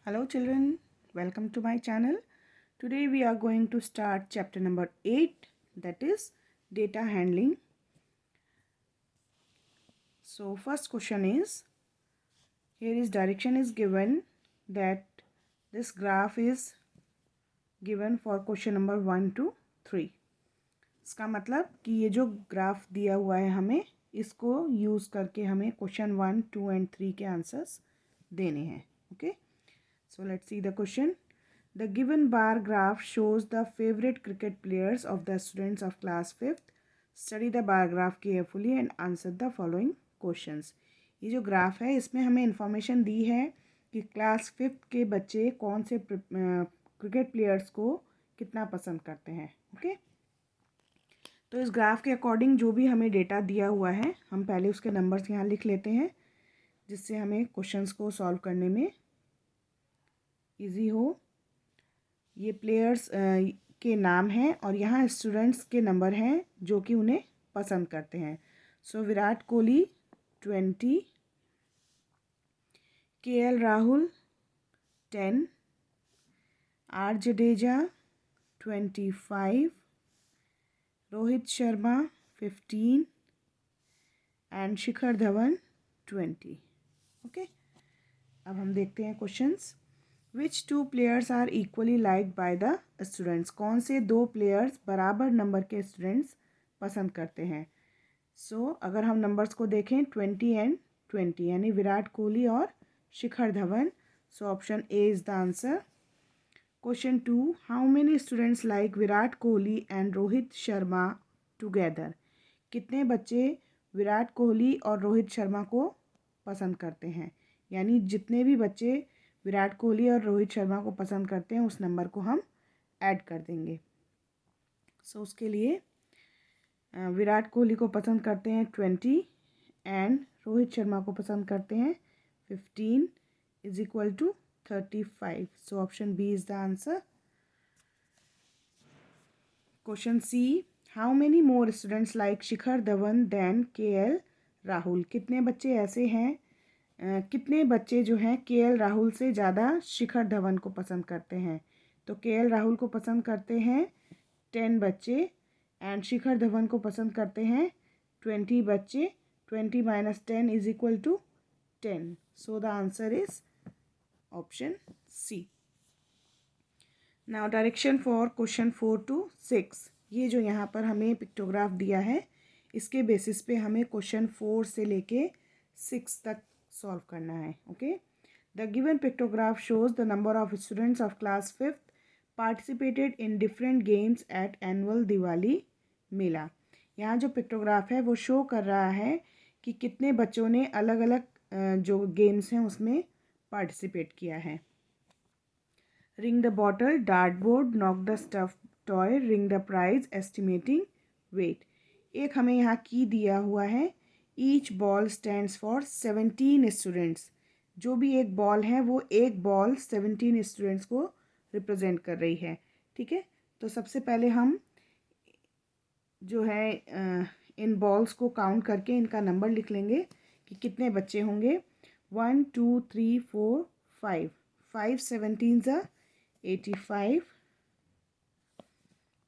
Hello children, welcome to my channel. Today we are going to start chapter number 8, that is data handling. So first question is, here is direction is given that this graph is given for question number 1 to 3. इसका मतलब कि ये जो graph दिया हुआ है हमें इसको यूज़ करके हमें क्वेश्चन 1, 2 एंड 3 के आंसर्स देने हैं. Okay, so let's see the question. The given bar graph shows the favorite cricket players of the students of class 5th. Study the bar graph carefully and answer the following questions. ये जो graph है इसमें हमें information दी है कि class 5th के बच्चे कौन से क्रिकेट प्लेयर्स को कितना पसंद करते हैं. ओके, तो इस ग्राफ के अकॉर्डिंग जो भी हमें डेटा दिया हुआ है हम पहले उसके नंबर्स यहाँ लिख लेते हैं जिससे हमें क्वेश्चंस को सॉल्व करने में इजी हो. ये प्लेयर्स के नाम हैं और यहाँ स्टूडेंट्स के नंबर हैं जो कि उन्हें पसंद करते हैं. So Virat Kohli 20, KL Rahul 10, R Jadeja 25, Rohit Sharma 15 and Shikhar Dhawan 20. Okay, अब हम देखते हैं questions. Which 2 players are equally like by the students. कौन से 2 प्लेयर्स बराबर नंबर के स्टूडेंट्स पसंद करते हैं. सो अगर हम नंबर्स को देखें 20 एंड 20 यानी विराट कोहली और Shikhar Dhawan. So option A is the answer. Question 2, how many students like Virat Kohli and Rohit Sharma together. कितने बच्चे विराट कोहली और रोहित शर्मा को पसंद करते हैं. यानी जितने भी बच्चे विराट कोहली और रोहित शर्मा को पसंद करते हैं उस नंबर को हम ऐड कर देंगे. सो उसके लिए विराट कोहली को पसंद करते हैं 20 एंड रोहित शर्मा को पसंद करते हैं 15 is equal to 35. So option B is the answer. Question C, how many more students like Shikhar Dhawan than KL Rahul. कितने बच्चे ऐसे हैं कितने बच्चे जो हैं KL राहुल से ज़्यादा शिखर धवन को पसंद करते हैं. तो KL राहुल को पसंद करते हैं 10 बच्चे एंड शिखर धवन को पसंद करते हैं 20 बच्चे. 20 minus 10 is equal to 10. So the answer is option C. Now direction for question 4 to 6. ये जो यहाँ पर हमें पिक्टोग्राफ दिया है इसके बेसिस पे हमें क्वेश्चन 4 से लेके 6 तक सॉल्व करना है. Okay, the given pictograph shows the number of students of class 5th participated in different games at annual Diwali mela. यहाँ जो पिक्टोग्राफ है वो शो कर रहा है कि कितने बच्चों ने अलग अलग जो गेम्स हैं उसमें पार्टिसिपेट किया है. Ring the bottle, dart board, knock the stuff toy, ring the prize, estimating weight. एक हमें यहाँ की दिया हुआ है. Each ball stands for 17 students. जो भी एक बॉल है वो एक बॉल 17 स्टूडेंट्स को रिप्रेजेंट कर रही है. ठीक है, तो सबसे पहले हम जो है इन बॉल्स को काउंट करके इनका नंबर लिख लेंगे कि कितने बच्चे होंगे. 1 2 3 4 5. 5 17 ज़ा 85.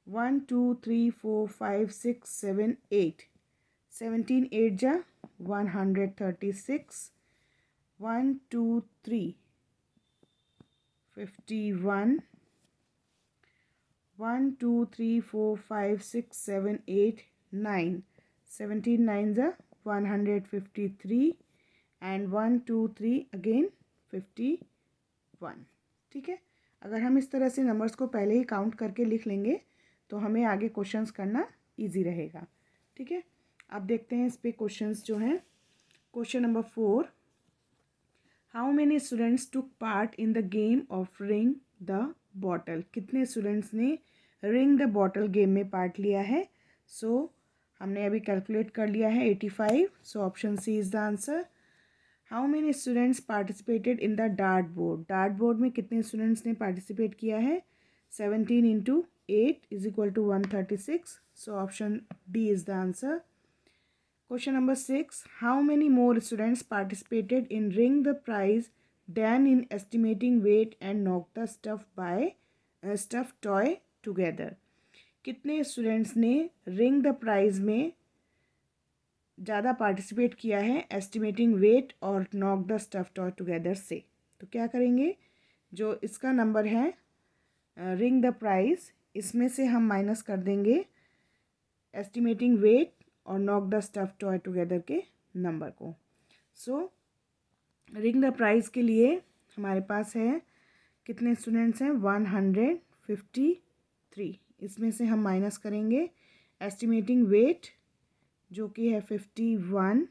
1 2 3 4 5 6 7 8. 17 8 जा 136. 1 2 3 51. 1 2 3 4 5 6 7 8 9. 17 9 जा 153 एंड 1 2 3 अगेन 51. ठीक है, अगर हम इस तरह से नंबर्स को पहले ही काउंट करके लिख लेंगे तो हमें आगे क्वेश्चंस करना इजी रहेगा. ठीक है, अब देखते हैं इस पे क्वेश्चंस जो हैं. Question number 4, how many students took part in the game of ring the bottle. कितने स्टूडेंट्स ने रिंग द बॉटल गेम में पार्ट लिया है. सो हमने अभी कैलकुलेट कर लिया है 85. So option C is the answer. How many students participated in the dart board. Dart board में कितने स्टूडेंट्स ने पार्टिसिपेट किया है. 17 into 8 is equal to 136. So option D is the answer. Question number 6, how many more students participated in Ring the Prize Dan in estimating weight and knock the stuffed toy together. कितने students ने ring the prize में ज़्यादा participate किया है estimating wait और knock the stuff toy together से? तो क्या करेंगे, जो इसका नंबर है रिंग द प्राइस, इसमें से हम माइनस कर देंगे एस्टिमेटिंग वेट और knock the stuff toy together के नंबर को। सो रिंग द प्राइस के लिए हमारे पास है कितने स्टूडेंट्स हैं, 153। इसमें से हम माइनस करेंगे एस्टिमेटिंग वेट जो कि है 51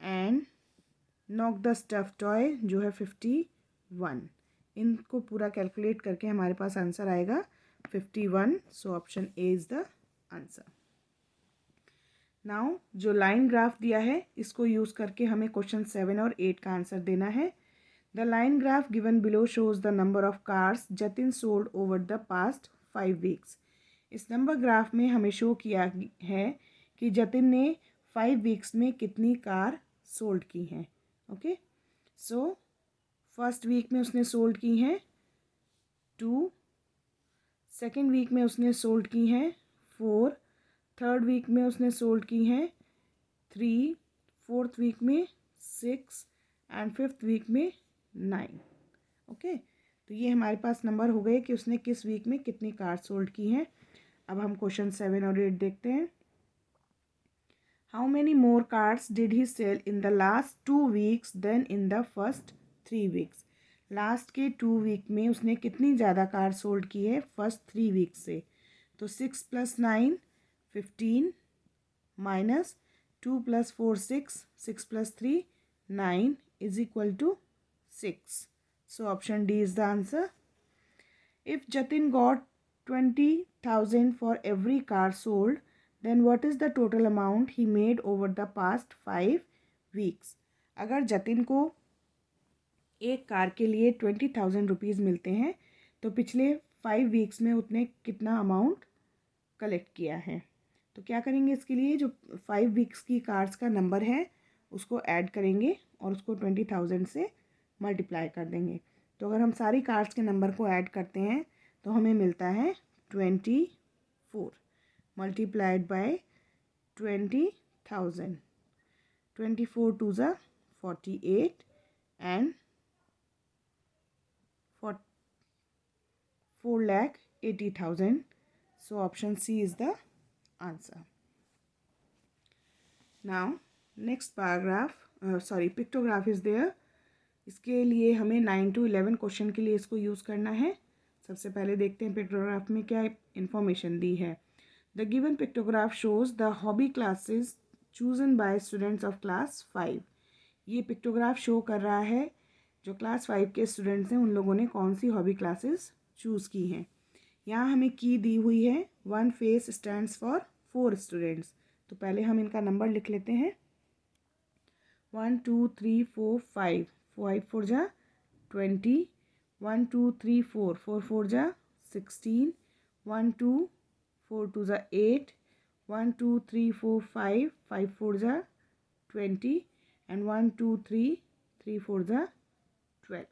and knock the stuff toy जो है 51। इनको पूरा कैलकुलेट करके हमारे पास आंसर आएगा 51। सो option A is the answer. Now जो लाइन ग्राफ दिया है इसको यूज़ करके हमें क्वेश्चन 7 और 8 का आंसर देना है। The line graph given below shows the number of cars Jatin sold over the past 5 weeks. इस नंबर ग्राफ में हमें शो किया है कि जतिन ने 5 वीक्स में कितनी कार सोल्ड की हैं। ओके, सो फर्स्ट वीक में उसने सोल्ड की हैं 2, सेकेंड वीक में उसने सोल्ड की हैं 4, थर्ड वीक में उसने सोल्ड की हैं 3, फोर्थ वीक में 6 एंड फिफ्थ वीक में 9। ओके, तो ये हमारे पास नंबर हो गए कि उसने किस वीक में कितनी कार सोल्ड की हैं। अब हम क्वेश्चन 7 और 8 देखते हैं। How many more cars did he sell in the last 2 weeks than in the first 3 weeks. Last के 2 वीक में उसने कितनी ज़्यादा कार सोल्ड की है फर्स्ट 3 वीक से? तो 6 + 9 15 minus 2 + 4 6, 6 + 3 9 is equal to 6. So option D is the answer. If Jatin got 20,000 for every car sold, then what is the total amount he made over the past 5 weeks? अगर जतिन को एक car के लिए 20,000 rupees मिलते हैं तो पिछले 5 weeks में उसने कितना अमाउंट कलेक्ट किया है? तो क्या करेंगे, इसके लिए जो 5 वीक्स की कार्स का नंबर है उसको ऐड करेंगे और उसको 20,000 से मल्टीप्लाई कर देंगे। तो अगर हम सारी कार्ड्स के नंबर को ऐड करते हैं तो हमें मिलता है 24 मल्टीप्लाइड बाय 20,000। 24 2 ज़ा 48 and 4,80,000। So option C is the answer. Now next paragraph pictograph is there. इसके लिए हमें 9 to 11 क्वेश्चन के लिए इसको यूज़ करना है। सबसे पहले देखते हैं पिक्टोग्राफ में क्या इन्फॉर्मेशन दी है। The given pictograph shows the hobby classes chosen bye students of class 5। ये पिक्टोग्राफ शो कर रहा है जो क्लास 5 के स्टूडेंट्स हैं उन लोगों ने कौन सी हॉबी क्लासेस चूज़ की हैं। यहाँ हमें की दी हुई है 1 फेस स्टैंड्स फॉर 4 स्टूडेंट्स। तो पहले हम इनका नंबर लिख लेते हैं 1 2 3 4 5 5 4 जा 20 1 2 3 4 4 4 जा 16 1 2 4 2 जा 8 1 2 3 4 5 5 4 जा 20 एंड 1 2 3 3 4 जा 12।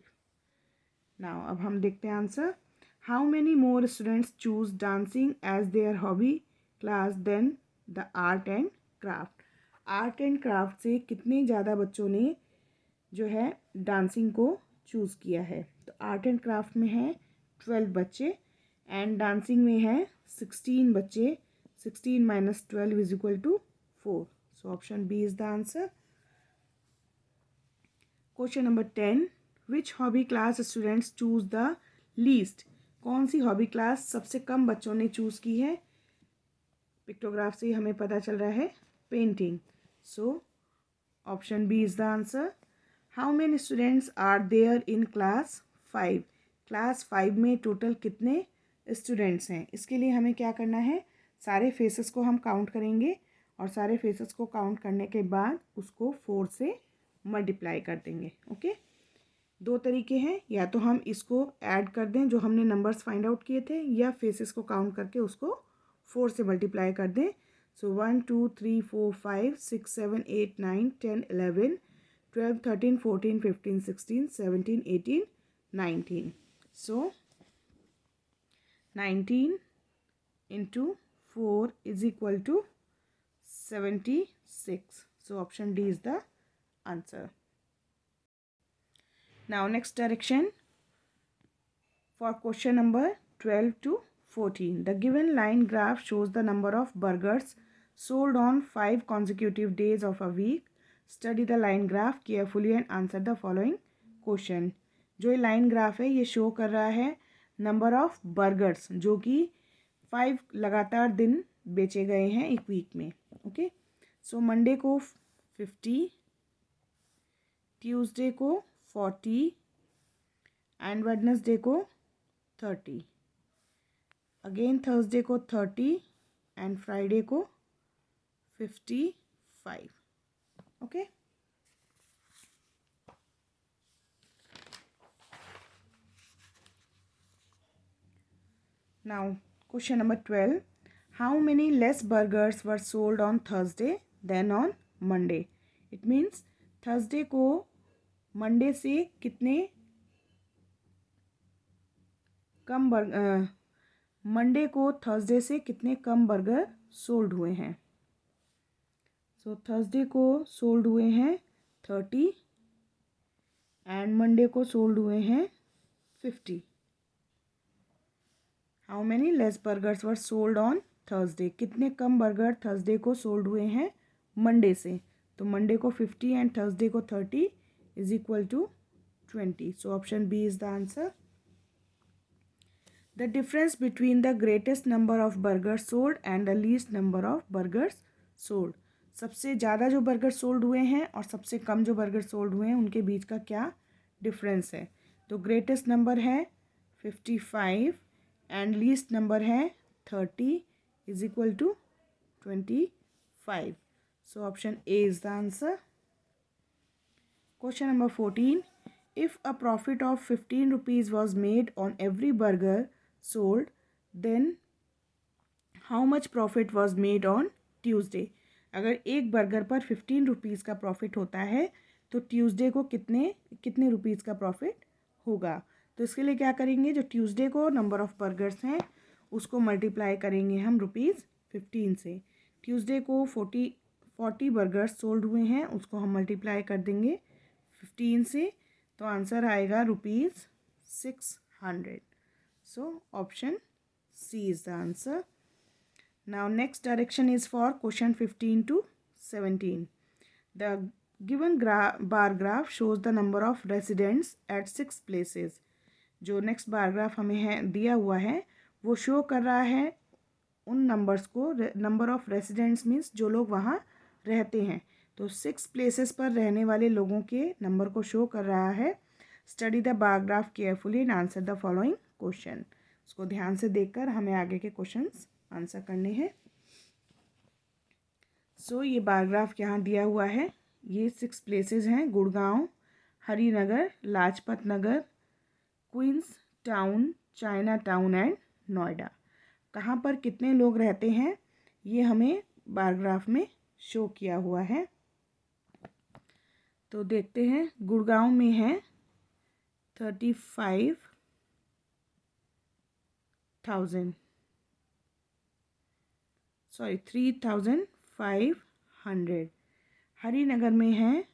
नाउ अब हम देखते हैं answer. How many more students choose dancing as their hobby class than the art and craft. Art and craft से कितने ज़्यादा बच्चों ने जो है डांसिंग को चूज़ किया है? तो आर्ट एंड क्राफ्ट में है 12 बच्चे एंड डांसिंग में है 16 बच्चे। 16 - 12 is equal to 4। So option B is the answer. Question number 10, which hobby class students choose the least. कौन सी हॉबी क्लास सबसे कम बच्चों ने चूज़ की है? पिक्टोग्राफ से हमें पता चल रहा है painting. So option B is the answer. How many students are there in class 5। Class 5 में टोटल कितने स्टूडेंट्स हैं? इसके लिए हमें क्या करना है, सारे फेसेस को हम काउंट करेंगे और सारे फेसेस को काउंट करने के बाद उसको 4 से मल्टीप्लाई कर देंगे। ओके, दो तरीके हैं, या तो हम इसको ऐड कर दें जो हमने नंबर्स फाइंड आउट किए थे, या फेसेस को काउंट करके उसको 4 से मल्टीप्लाई कर दें। सो 1 2 3 4 5 6 7 8 9 10 11 12, 13, 14, 15, 16, 17, 18, 19. So 19 into 4 is equal to 76. So option D is the answer. Now next direction for question number 12 to 14. The given line graph shows the number of burgers sold on 5 consecutive days of a week. Study the line graph carefully and answer the following question. जो ये line graph है ये show कर रहा है number of burgers जो कि 5 लगातार दिन बेचे गए हैं एक वीक में. ओके, सो मंडे को 50, ट्यूसडे को 40 एंड वेडनेसडे को 30, अगेन थर्सडे को 30 एंड फ्राइडे को 55. Okay, now question number 12. How many less burgers were sold on Thursday than on Monday? It means Thursday को मंडे से कितने कम मंडे को थर्सडे से कितने कम बर्गर सोल्ड हुए हैं. सो थर्सडे को सोल्ड हुए हैं 30 एंड मंडे को सोल्ड हुए हैं 50. How many less burgers were sold on Thursday? कितने कम बर्गर थर्सडे को सोल्ड हुए हैं मंडे से. तो मंडे को 50 एंड थर्सडे को 30 is equal to 20. So option B is the answer. The difference between the greatest number of burgers sold and the least number of burgers sold. सबसे ज़्यादा जो बर्गर सोल्ड हुए हैं और सबसे कम जो बर्गर सोल्ड हुए हैं उनके बीच का क्या डिफरेंस है. तो ग्रेटेस्ट नंबर है 55 एंड लीस्ट नंबर है 30 is equal to 25. So option A is the answer. Question number 14. If a profit of 15 rupees was made on every burger sold, then how much profit was made on Tuesday? अगर एक burger पर 15 rupees का profit होता है तो Tuesday को कितने rupees का प्रॉफिट होगा. तो इसके लिए क्या करेंगे, जो ट्यूसडे को नंबर ऑफ़ बर्गर्स हैं उसको मल्टीप्लाई करेंगे हम ₹15 से. ट्यूसडे को 40 बर्गर्स सोल्ड हुए हैं उसको हम मल्टीप्लाई कर देंगे 15 से, तो आंसर आएगा ₹600. So option C is the answer. Now next direction is for question 15 to 17. The given bar graph shows the number of residents at 6 places. जो नेक्स्ट बार ग्राफ हमें है दिया हुआ है वो शो कर रहा है उन नंबर्स को. नंबर ऑफ रेसिडेंट्स मीन्स जो लोग वहाँ रहते हैं. तो 6 प्लेसेस पर रहने वाले लोगों के नंबर को शो कर रहा है. Study the bar graph carefully and answer the following question. उसको ध्यान से देखकर हमें आगे के क्वेश्चंस आंसर करने हैं. सो ये बार ग्राफ यहाँ दिया हुआ है. ये 6 प्लेसेस हैं: Gurgaon, Harinagar, Lajpat Nagar, Queens Town, China Town and Noida. कहाँ पर कितने लोग रहते हैं ये हमें बार ग्राफ में शो किया हुआ है. तो देखते हैं. गुड़गांव में है 3,500. हरिनगर में है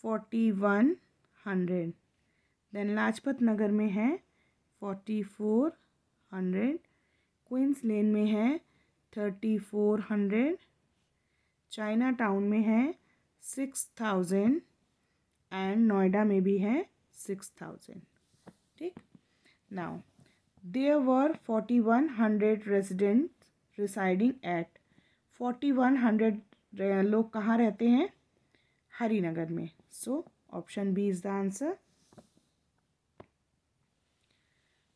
4,100. देन लाजपत नगर में है 4,400. क्वींस लेन में है 3,400. चाइना टाउन में है 6,000 एंड नोएडा में भी है 6,000. ठीक. Now there were 4,100 residents residing at. 4,100 लोग कहाँ रहते हैं? हरिनगर में. So option B is the answer.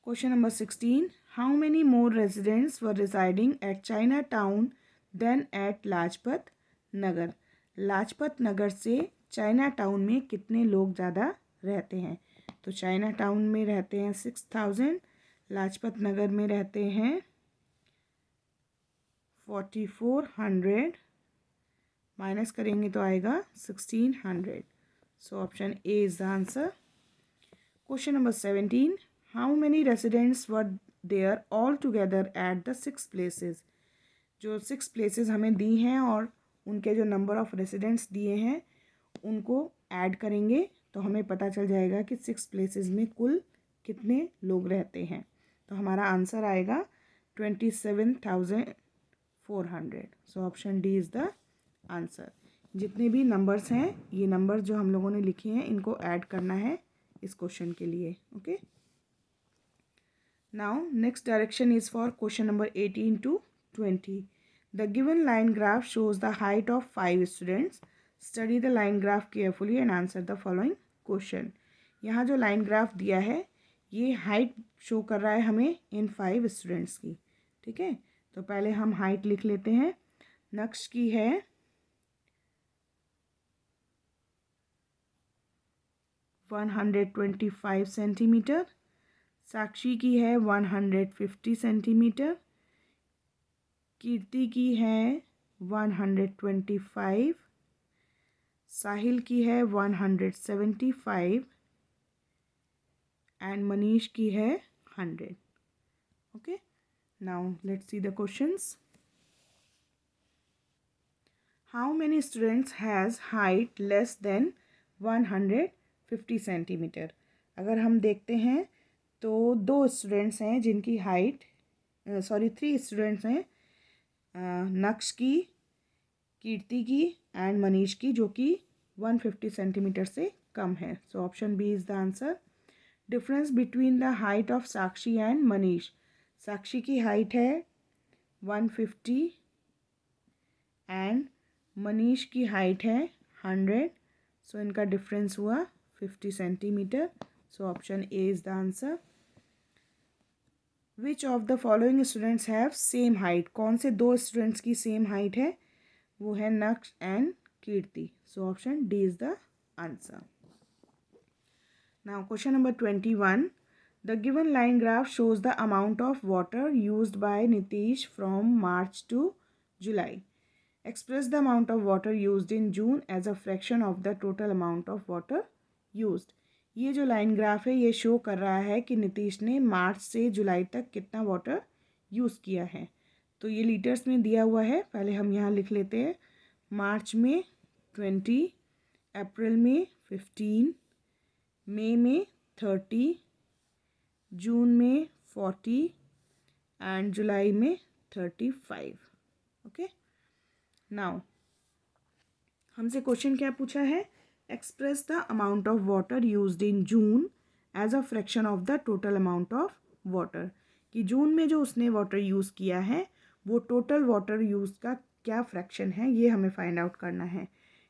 Question number 16. How many more residents were residing at China Town than at Lajpat Nagar. Lajpat Nagar से चाइना टाउन में कितने लोग ज़्यादा रहते हैं? तो चाइना टाउन में रहते हैं 6,000. लाजपत नगर में रहते हैं 4,400. माइनस करेंगे तो आएगा 1,600. So option A is the answer. Question number 17. How many residents were there all together at the 6 places? जो 6 places हमें दी हैं और उनके जो नंबर ऑफ रेसिडेंट्स दिए हैं उनको ऐड करेंगे तो हमें पता चल जाएगा कि 6 places में कुल कितने लोग रहते हैं. तो हमारा आंसर आएगा 27,400. सो option D is the answer. जितने भी नंबर्स हैं ये नंबर जो हम लोगों ने लिखे हैं इनको ऐड करना है इस क्वेश्चन के लिए. Okay. Now next direction is for question number 18 to 20. The given line graph shows the height of 5 students. Study the line graph carefully and answer the following question. यहाँ जो लाइन ग्राफ दिया है ये height show कर रहा है हमें इन 5 students की. ठीक है. तो पहले हम हाइट लिख लेते हैं. नक्श की है 125 सेंटीमीटर. साक्षी की है 150 सेंटीमीटर. कीर्ति की है 125. साहिल की है 175 एंड मनीष की है 100. Okay. Now let's see the questions. How many students has height less than 150 centimetre. अगर हम देखते हैं तो 2 स्टूडेंट्स हैं जिनकी हाइट 3 स्टूडेंट्स हैं. नक्श की, कीर्ति की एंड मनीष की जो कि 150 सेंटीमीटर से कम है. So option B is the answer. Difference between the height of Sakshi and Manish. Sakshi की हाइट है 150 एंड मनीष की हाइट है 100. सो इनका डिफरेंस हुआ 50 centimetre. So option A is the answer. Which of the following students have same height. कौन से 2 students की same height है? वो है नक्श and Kirti. So option D is the answer. Now question number 21. The given line graph shows the amount of water used by Nitish from March two July. Express the amount of water used in June as a fraction of the total amount of water used. ये जो line graph है ये show कर रहा है कि नीतीश ने मार्च से जुलाई तक कितना वाटर यूज़ किया है. तो ये लीटर्स में दिया हुआ है. पहले हम यहाँ लिख लेते हैं. मार्च में 20, अप्रैल में 15, मई में 30, जून में 40 एंड जुलाई में 35. ओके. नाउ हमसे क्वेश्चन क्या पूछा है? Express the amount of water used in June as a fraction of the total amount of water. कि जून में जो उसने वाटर यूज़ किया है वो टोटल वाटर यूज़ का क्या फ्रैक्शन है ये हमें फाइंड आउट करना है.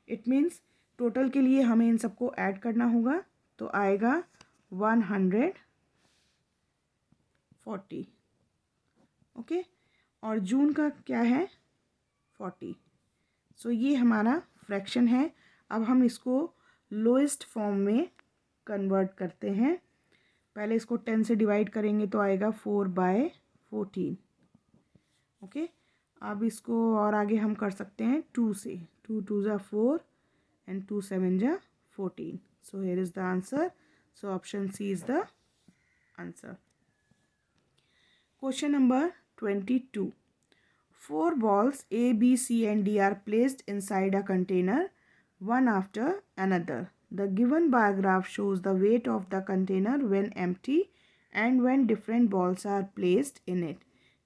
इट मीन्स टोटल के लिए हमें इन सबको ऐड करना होगा. तो आएगा 140. ओके. और जून का क्या है? 40. सो ये हमारा फ्रैक्शन है. अब हम इसको लोएस्ट फॉर्म में कन्वर्ट करते हैं. पहले इसको 10 से डिवाइड करेंगे तो आएगा 4/14. ओके. अब इसको और आगे हम कर सकते हैं 2 से. 2 2 ज़ा 4 एंड 2 7 ज़ा 14. So here is the answer. So option C is the answer. Question number 22. 4 balls A, B, C and D are placed inside a container, one after another. The given bar graph shows the weight of the container when empty and when different balls are placed in it.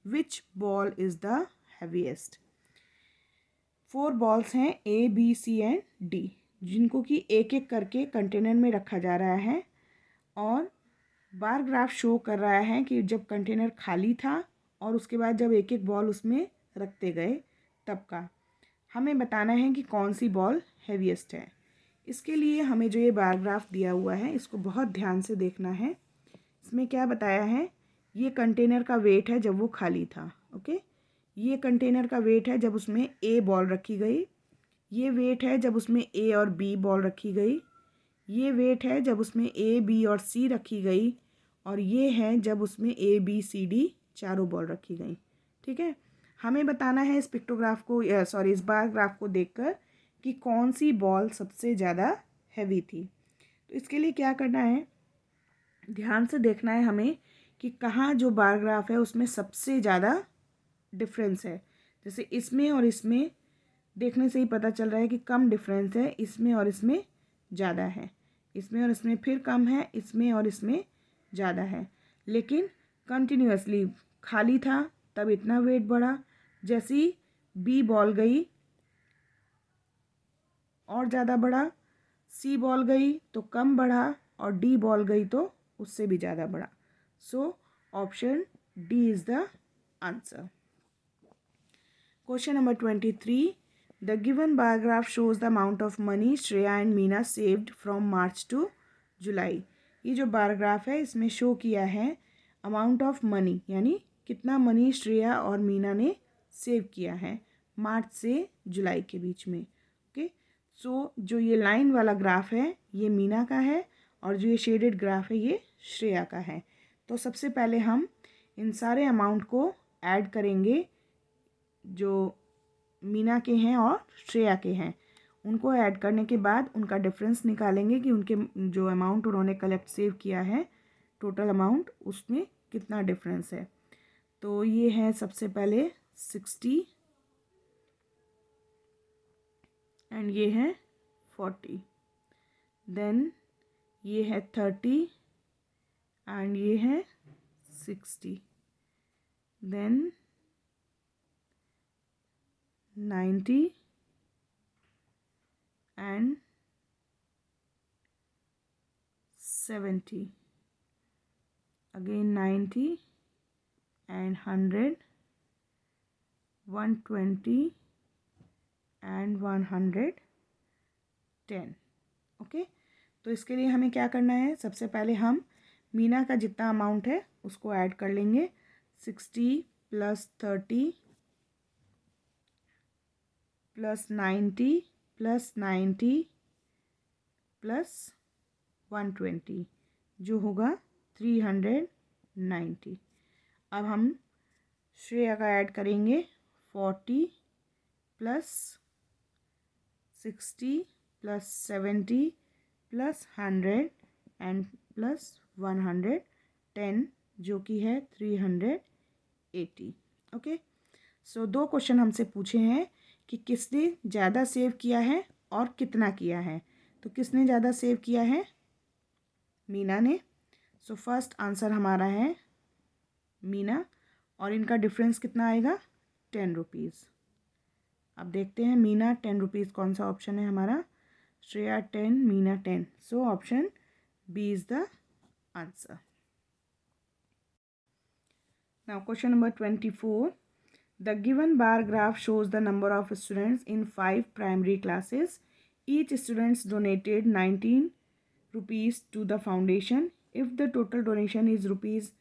Which ball is the heaviest? 4 balls हैं A, B, C and D जिनको कि एक एक करके container में रखा जा रहा है और बार ग्राफ शो कर रहा है कि जब कंटेनर खाली था और उसके बाद जब एक एक बॉल उसमें रखते गए तब का. हमें बताना है कि कौन सी बॉल हैवीएस्ट है. इसके लिए हमें जो ये बार ग्राफ दिया हुआ है इसको बहुत ध्यान से देखना है. इसमें क्या बताया है? ये कंटेनर का वेट है जब वो खाली था. ओके. ये कंटेनर का वेट है जब उसमें ए बॉल रखी गई. ये वेट है जब उसमें ए और बी बॉल रखी गई. ये वेट है जब उसमें ए, बी और सी रखी गई. और ये है जब उसमें ए, बी, सी, डी चारों बॉल रखी गई. ठीक है. हमें बताना है इस पिक्टोग्राफ को इस बार ग्राफ को देखकर कि कौन सी बॉल सबसे ज़्यादा हैवी थी। तो इसके लिए क्या करना है, ध्यान से देखना है हमें कि कहाँ जो बार ग्राफ है उसमें सबसे ज़्यादा डिफरेंस है। जैसे इसमें और इसमें देखने से ही पता चल रहा है कि कम डिफरेंस है, इसमें और इसमें ज़्यादा है, इसमें और इसमें फिर कम है, इसमें और इसमें ज़्यादा है। लेकिन कंटिन्यूअसली खाली था तब इतना वेट बढ़ा, जैसे ही बी बॉल गई और ज़्यादा बढ़ा, सी बॉल गई तो कम बढ़ा, और डी बॉल गई तो उससे भी ज़्यादा बढ़ा। सो option D is the answer. Question number 23. The given bar graph shows the amount of money Shreya and Meena saved from March to July. ये जो बार ग्राफ है इसमें शो किया है अमाउंट ऑफ मनी, यानी कितना मनी श्रेया और मीना ने सेव किया है मार्च से जुलाई के बीच में। ओके, सो जो ये लाइन वाला ग्राफ है ये मीना का है, और जो ये शेडेड ग्राफ है ये श्रेया का है। तो सबसे पहले हम इन सारे अमाउंट को ऐड करेंगे जो मीना के हैं और श्रेया के हैं। उनको ऐड करने के बाद उनका डिफरेंस निकालेंगे कि उनके जो अमाउंट उन्होंने कलेक्ट सेव किया है टोटल अमाउंट उसमें कितना डिफरेंस है। तो ये है सबसे पहले 60 एंड ये है 40, देन ये है 30 एंड ये है 60, then 90 and 70, again 90 and 100, 120 and 110। Okay, तो इसके लिए हमें क्या करना है, सबसे पहले हम मीना का जितना अमाउंट है उसको ऐड कर लेंगे। 60 प्लस 30 प्लस 90 प्लस 90 प्लस 120 जो होगा 390। अब हम श्रेया का ऐड करेंगे 40 plus 60 plus 70 plus 100 and plus 110 जो कि है 380। ओके, सो दो क्वेश्चन हमसे पूछे हैं कि किसने ज़्यादा सेव किया है और कितना किया है। तो किसने ज़्यादा सेव किया है, मीना ने। सो फर्स्ट आंसर हमारा है मीना, और इनका डिफरेंस कितना आएगा 10 रुपीज़। अब देखते हैं मीना 10 रुपीज़ कौन सा ऑप्शन है हमारा, Shreya 10 Meena 10, so option B is the answer. Now question number 24. The given bar graph shows the number of students in 5 primary classes. Each student donated 19 rupees to the foundation. If the total donation is rupees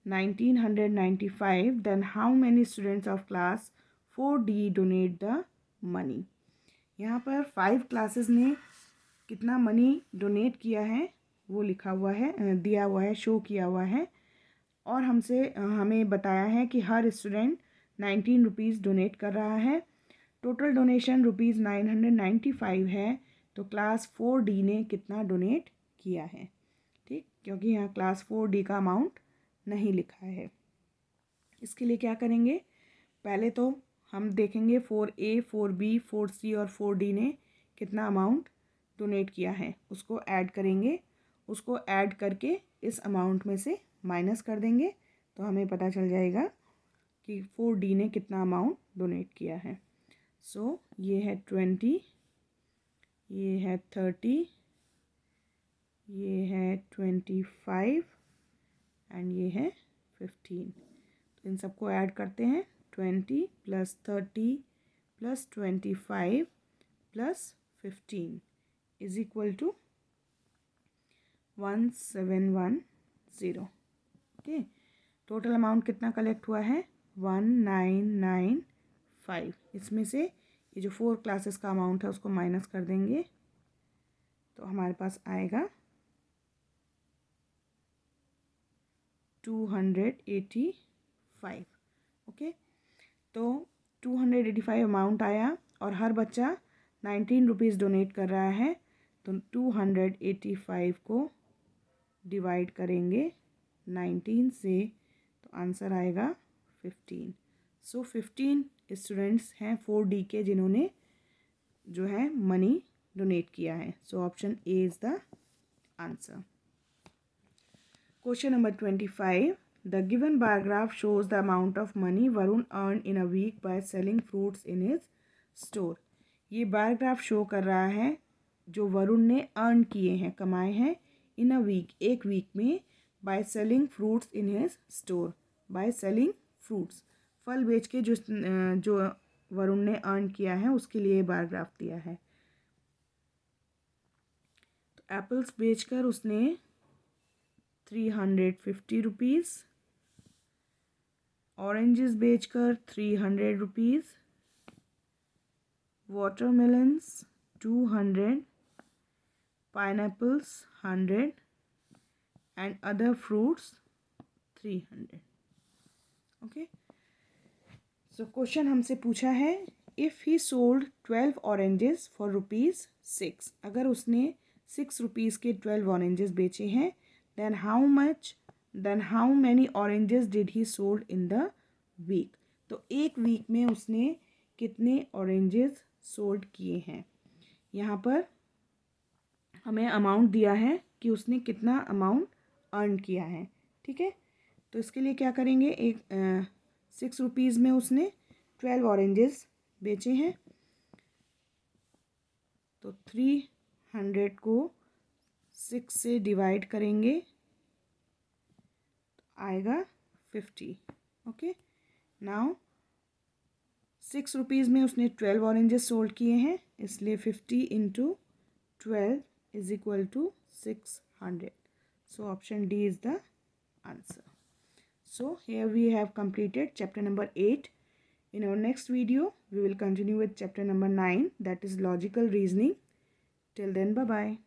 1995, then how many students of class 4D donate the money? यहाँ पर 5 classes ने कितना money donate किया है वो लिखा हुआ है, दिया हुआ है, शो किया हुआ है, और हमें बताया है कि हर स्टूडेंट 19 रुपीज़ डोनेट कर रहा है। टोटल डोनेशन रुपीज़ 995 है, तो क्लास 4D ने कितना डोनेट किया है। ठीक, क्योंकि यहाँ क्लास 4D का अमाउंट नहीं लिखा है। इसके लिए क्या करेंगे, पहले तो हम देखेंगे 4A 4B 4C और 4D ने कितना अमाउंट डोनेट किया है, उसको ऐड करेंगे। उसको ऐड करके इस अमाउंट में से माइनस कर देंगे, तो हमें पता चल जाएगा कि 4D ने कितना अमाउंट डोनेट किया है। सो ये है 20, ये है 30, ये है 25 एंड ये है 15। तो इन सबको ऐड करते हैं, 20 plus 30 plus 25 plus 15 is equal to 1710। Okay, total amount कितना कलेक्ट हुआ है 1995। इसमें से ये जो 4 क्लासेस का अमाउंट है उसको माइनस कर देंगे, तो हमारे पास आएगा 285। ओके, तो 285 अमाउंट आया और हर बच्चा 19 रुपीज़ डोनेट कर रहा है, तो 285 को डिवाइड करेंगे 19 से तो आंसर आएगा 15। सो 15 स्टूडेंट्स हैं 4D के जिन्होंने जो है मनी डोनेट किया है। So option A is the answer. Question number 25. The given bar graph shows the amount of money Varun earned in a week by selling fruits in his store. ये bar graph show कर रहा है जो वरुण ने earn किए हैं, कमाए हैं इन अ वीक, एक वीक में, by selling fruits in his store. By selling fruits, फल बेच के जो वरुण ने अर्न किया है उसके लिए बार ग्राफ दिया है। तो एप्पल्स बेचकर उसने 350 रुपीज़, ऑरेंजेस बेचकर 300 rupees, watermelons 200, pineapples 100 and other fruits 300। Okay, so question हमसे पूछा है if he sold 12 oranges for ₹6, अगर उसने 6 रुपीज़ के 12 ऑरेंजेस बेचे हैं, then how many oranges did he sold in the week? तो एक वीक में उसने कितने ऑरेंजेस सोल्ड किए हैं। यहाँ पर हमें अमाउंट दिया है कि उसने कितना अमाउंट अर्न किया है, ठीक है। तो इसके लिए क्या करेंगे, 6 रुपीज़ में उसने 12 ऑरेंजेस बेचे हैं, तो 300 को 6 से डिवाइड करेंगे आएगा 50। ओके, नाउ 6 रुपीज़ में उसने 12 ऑरेंजेस सोल्ड किए हैं, इसलिए 50 into 12 is equal to 600। So option D is the answer. So here we have completed chapter number 8. In our next video, we will continue with chapter number 9, that is logical reasoning. Till then, bye-bye.